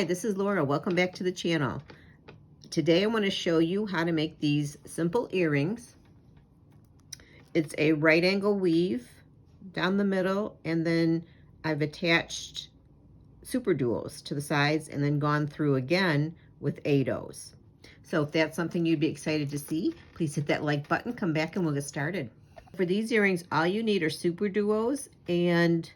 Hi, this is Laura. Welcome back to the channel. Today I want to show you how to make these simple earrings. It's a right angle weave down the middle, and then I've attached super duos to the sides and then gone through again with 8/0s. So if that's something you'd be excited to see, please hit that like button, come back and we'll get started. For these earrings, all you need are super duos and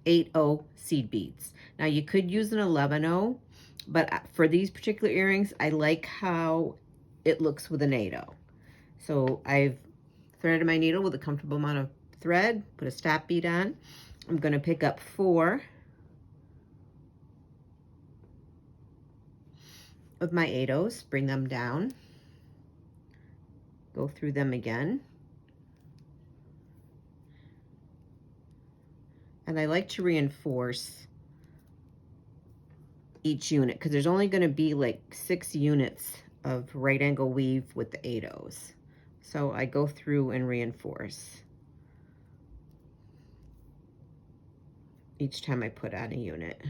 8/0 seed beads. Now you could use an 11/0, but for these particular earrings, I like how it looks with an 8/0. So I've threaded my needle with a comfortable amount of thread, put a stop bead on. I'm going to pick up 4 of my 8/0s, bring them down, go through them again. And I like to reinforce each unit because there's only going to be like 6 units of right angle weave with the 8/0s. So I go through and reinforce each time I put on a unit.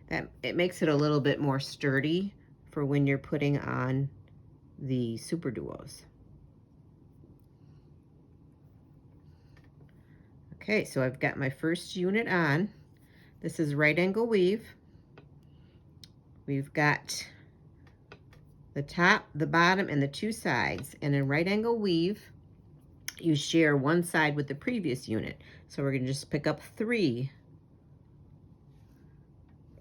That it makes it a little bit more sturdy for when you're putting on the super duos. Okay, so I've got my first unit on. This is right angle weave. We've got the top, the bottom, and the 2 sides. And in right angle weave, you share one side with the previous unit. So we're gonna just pick up 3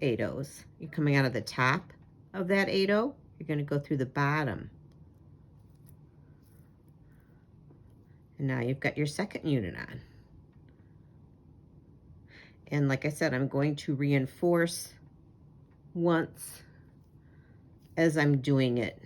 8/0s. You're coming out of the top of that 8/0. You're gonna go through the bottom. And now you've got your second unit on. And like I said, I'm going to reinforce once as I'm doing it.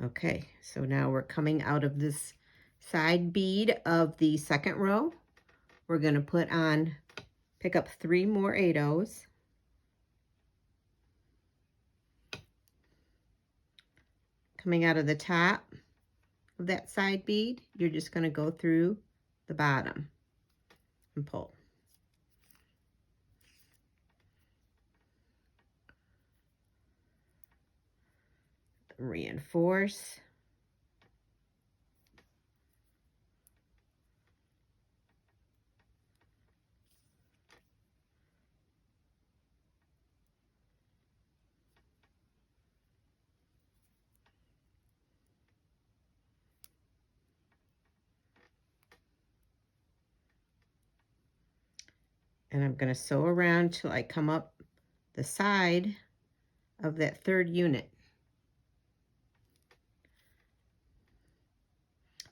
Okay, so now we're coming out of this side bead of the second row. We're going to put on, pick up 3 more 8/0s. Coming out of the top of that side bead, you're just going to go through the bottom and pull. Reinforce. And I'm going to sew around till I come up the side of that third unit.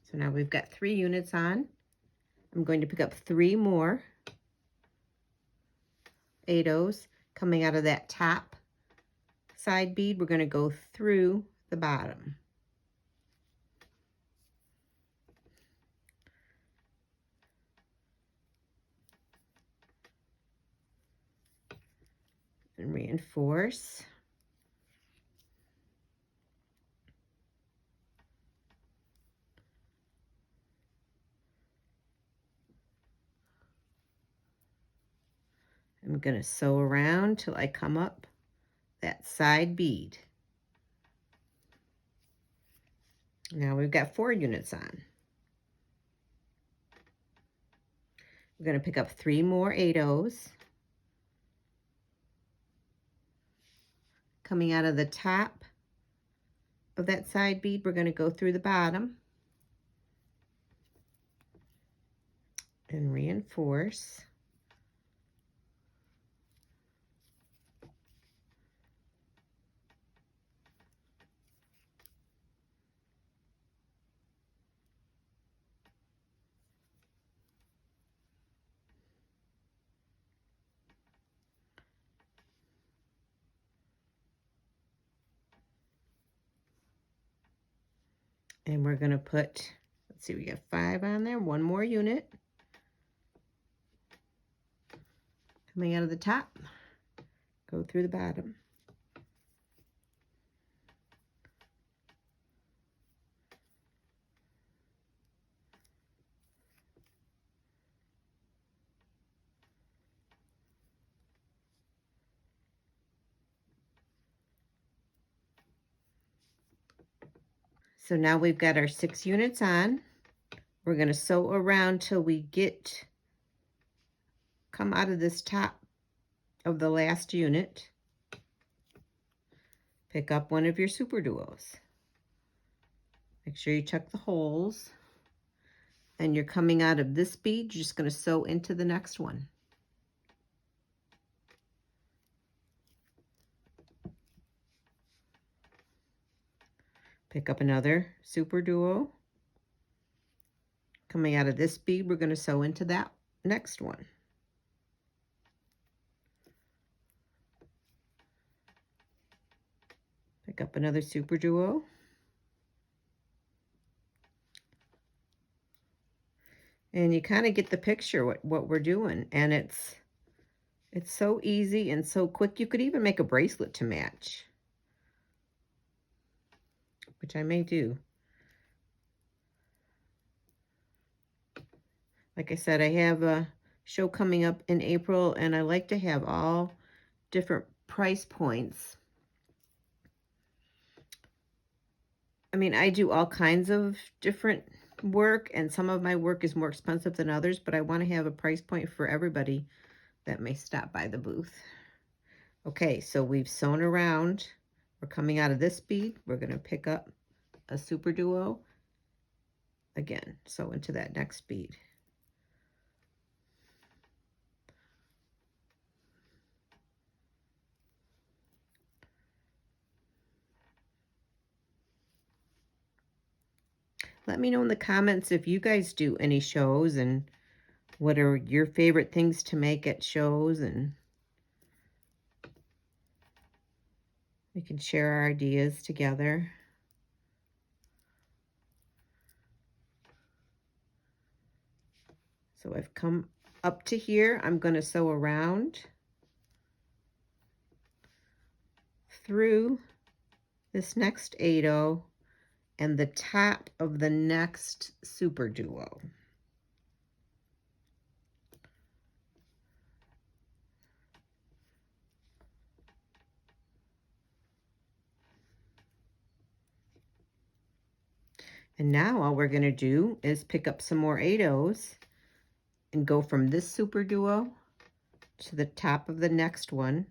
So now we've got 3 units on. I'm going to pick up 3 more 8/0s. Coming out of that top side bead, we're going to go through the bottom. And reinforce. I'm going to sew around till I come up that side bead. Now we've got 4 units on. We're going to pick up 3 more 8/0s. Coming out of the top of that side bead, we're going to go through the bottom and reinforce. And we're going to put, Let's see, we got 5 on there, 1 more unit. Coming out of the top, go through the bottom. So now we've got our 6 units on. We're going to sew around till we come out of this top of the last unit. Pick up one of your super duos. Make sure you check the holes. And you're coming out of this bead, you're just going to sew into the next one. Pick up another super duo. Coming out of this bead, we're going to sew into that next one. Pick up another super duo. And you kind of get the picture what we're doing. And it's so easy and so quick. You could even make a bracelet to match, which I may do. Like I said, I have a show coming up in April, and I like to have all different price points. I mean, I do all kinds of different work, and some of my work is more expensive than others, but I want to have a price point for everybody that may stop by the booth. Okay, so we've sewn around. We're coming out of this bead. We're going to pick up a super duo. Again, sew into that next bead. Let me know in the comments if you guys do any shows and what are your favorite things to make at shows, and we can share our ideas together. So I've come up to here. I'm going to sew around through this next 8-0 and the top of the next super duo. And now all we're going to do is pick up some more 8-0s and go from this super duo to the top of the next one.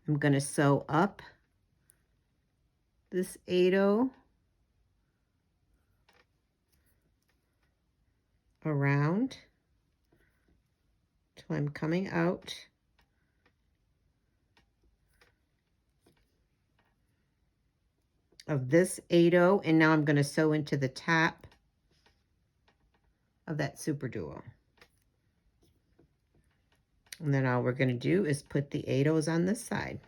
I'm going to sew up this 8-0 around till I'm coming out of this 8-0, and now I'm going to sew into the top of that super duo. And then all we're going to do is put the 8-0s on this side.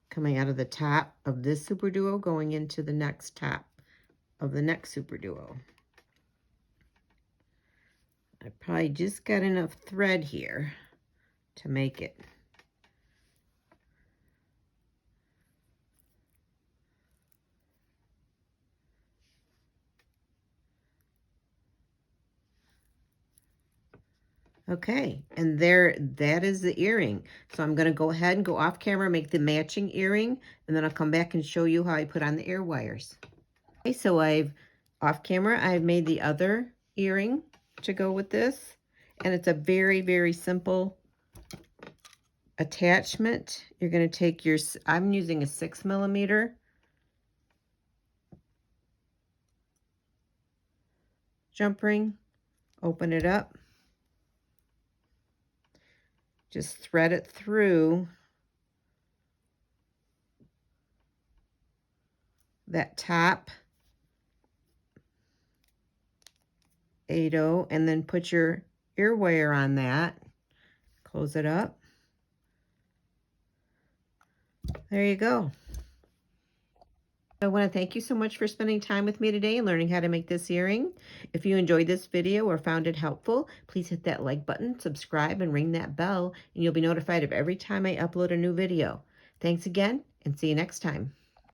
Coming out of the top of this super duo, going into the next top of the next super duo. I probably just got enough thread here to make it. Okay, and that is the earring. So I'm going to go ahead and go off camera, make the matching earring, and then I'll come back and show you how I put on the ear wires. Okay, so off camera, I've made the other earring to go with this, and it's a very, very simple attachment. You're going to take I'm using a 6mm jump ring, open it up, just thread it through that top 8-0 and then put your ear wire on that. Close it up. There you go. I want to thank you so much for spending time with me today and learning how to make this earring. If you enjoyed this video or found it helpful, please hit that like button, subscribe, and ring that bell, and you'll be notified of every time I upload a new video. Thanks again, and see you next time.